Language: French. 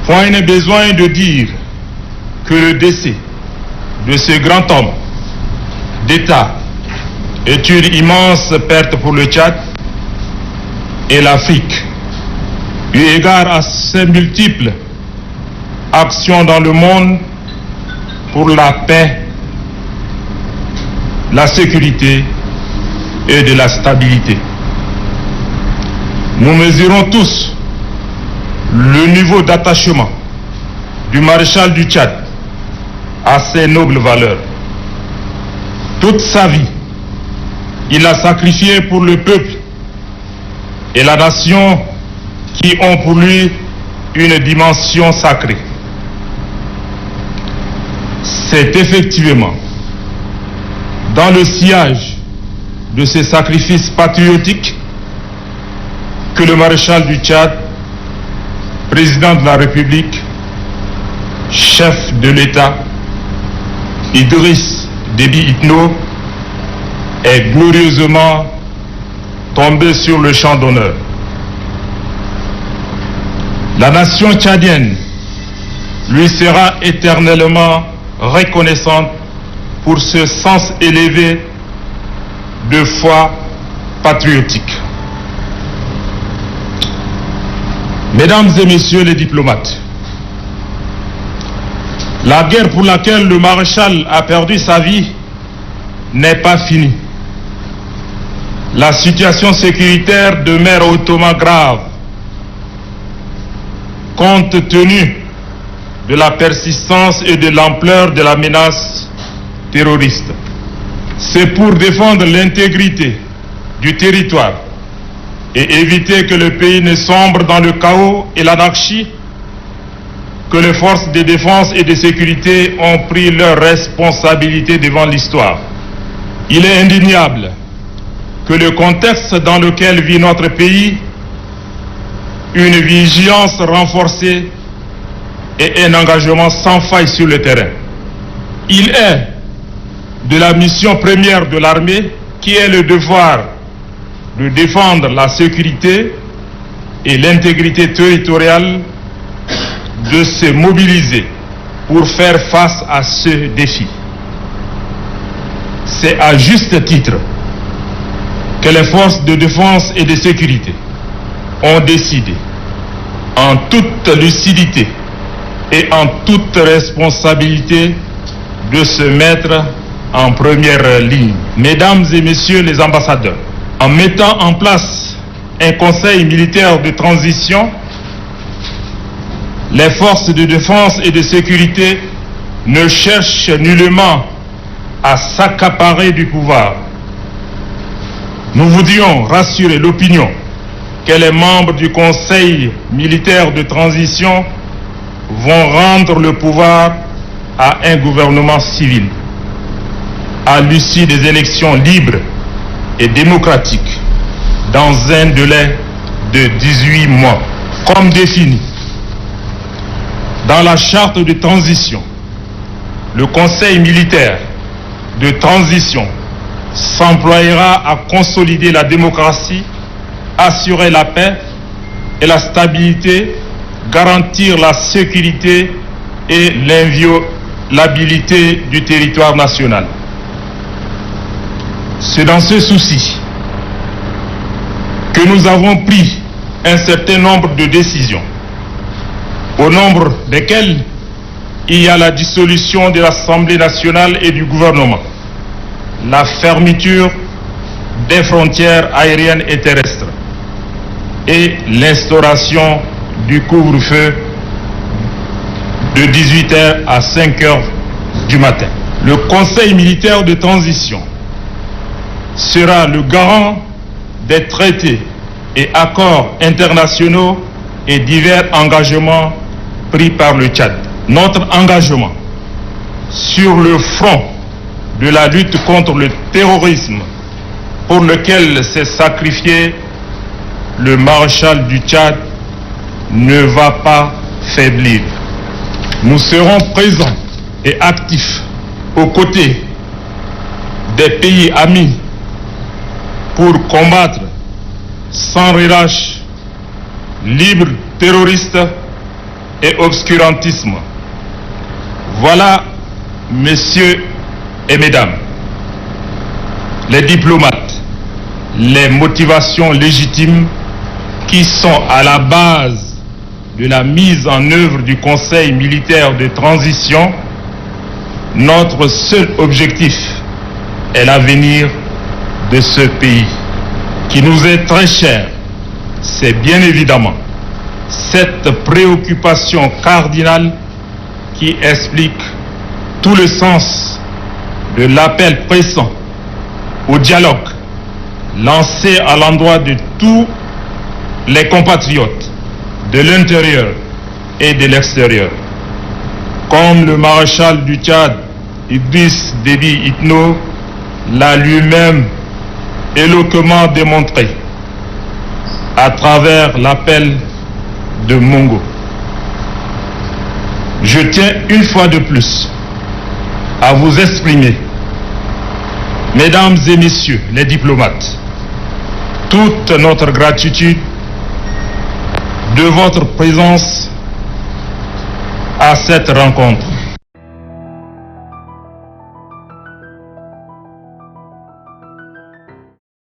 Point n'est besoin de dire que le décès de ce grand homme d'État est une immense perte pour le Tchad et l'Afrique, eu égard à ses multiples actions dans le monde pour la paix, la sécurité et de la stabilité. Nous mesurons tous le niveau d'attachement du maréchal du Tchad à ces nobles valeurs. Toute sa vie, il a sacrifié pour le peuple et la nation qui ont pour lui une dimension sacrée. C'est effectivement dans le sillage de ces sacrifices patriotiques que le maréchal du Tchad, président de la République, chef de l'État, Idriss Déby Itno, est glorieusement tombé sur le champ d'honneur. La nation tchadienne lui sera éternellement reconnaissante pour ce sens élevé de foi patriotique. Mesdames et messieurs les diplomates, la guerre pour laquelle le maréchal a perdu sa vie n'est pas finie. La situation sécuritaire demeure hautement grave, compte tenu de la persistance et de l'ampleur de la menace terroriste. C'est pour défendre l'intégrité du territoire et éviter que le pays ne sombre dans le chaos et l'anarchie que les forces de défense et de sécurité ont pris leurs responsabilités devant l'histoire. Il est indéniable que le contexte dans lequel vit notre pays, une vigilance renforcée et un engagement sans faille sur le terrain. Il est de la mission première de l'armée qui est le devoir de défendre la sécurité et l'intégrité territoriale, de se mobiliser pour faire face à ce défi. C'est à juste titre que les forces de défense et de sécurité ont décidé, en toute lucidité et en toute responsabilité, de se mettre en première ligne. Mesdames et messieurs les ambassadeurs, en mettant en place un conseil militaire de transition, les forces de défense et de sécurité ne cherchent nullement à s'accaparer du pouvoir. Nous voudrions rassurer l'opinion que les membres du Conseil militaire de transition vont rendre le pouvoir à un gouvernement civil, à l'issue des élections libres et démocratiques, dans un délai de 18 mois, comme défini dans la charte de transition. Le Conseil militaire de transition s'emploiera à consolider la démocratie, assurer la paix et la stabilité, garantir la sécurité et l'inviolabilité du territoire national. C'est dans ce souci que nous avons pris un certain nombre de décisions, au nombre desquelles il y a la dissolution de l'Assemblée nationale et du gouvernement, la fermeture des frontières aériennes et terrestres et l'instauration du couvre-feu de 18h à 5h du matin. Le Conseil militaire de transition sera le garant des traités et accords internationaux et divers engagements pris par le Tchad. Notre engagement sur le front de la lutte contre le terrorisme, pour lequel s'est sacrifié le maréchal du Tchad, ne va pas faiblir. Nous serons présents et actifs aux côtés des pays amis pour combattre sans relâche, libres terroristes et obscurantisme. Voilà, messieurs et mesdames, les diplomates, les motivations légitimes qui sont à la base de la mise en œuvre du Conseil militaire de transition. Notre seul objectif est l'avenir de ce pays qui nous est très cher. C'est bien évidemment cette préoccupation cardinale qui explique tout le sens de l'appel pressant au dialogue lancé à l'endroit de tous les compatriotes de l'intérieur et de l'extérieur. Comme le maréchal du Tchad, Idriss Déby Itno, l'a lui-même éloquemment démontré à travers l'appel de Mongo. Je tiens une fois de plus à vous exprimer, mesdames et messieurs les diplomates, toute notre gratitude de votre présence à cette rencontre.